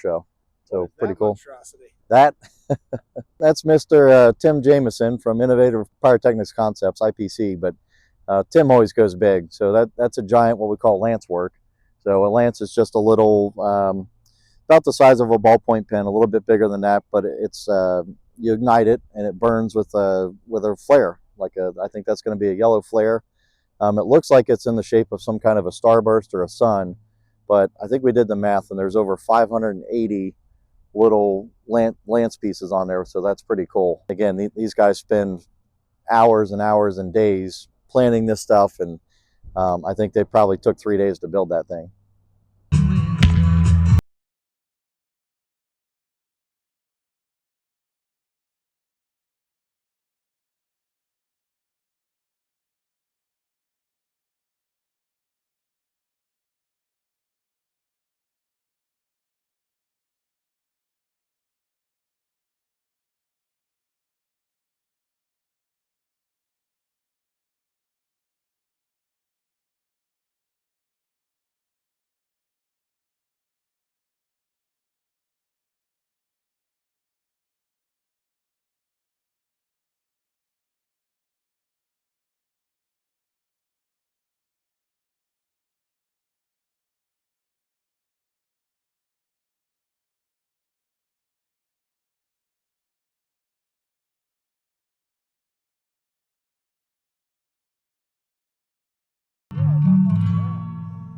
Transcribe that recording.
show. So pretty that cool. monstrosity? That that's Mr. Tim Jameson from Innovative Pyrotechnics Concepts, IPC. But Tim always goes big. So that's a giant, what we call lancework. So a lance is just a little, about the size of a ballpoint pen, a little bit bigger than that. But it's you ignite it and it burns with a flare. I think that's going to be a yellow flare. It looks like it's in the shape of some kind of a starburst or a sun, but I think we did the math and there's over 580 little lance pieces on there, so that's pretty cool. Again, these guys spend hours and hours and days planning this stuff, and I think they probably took 3 days to build that thing.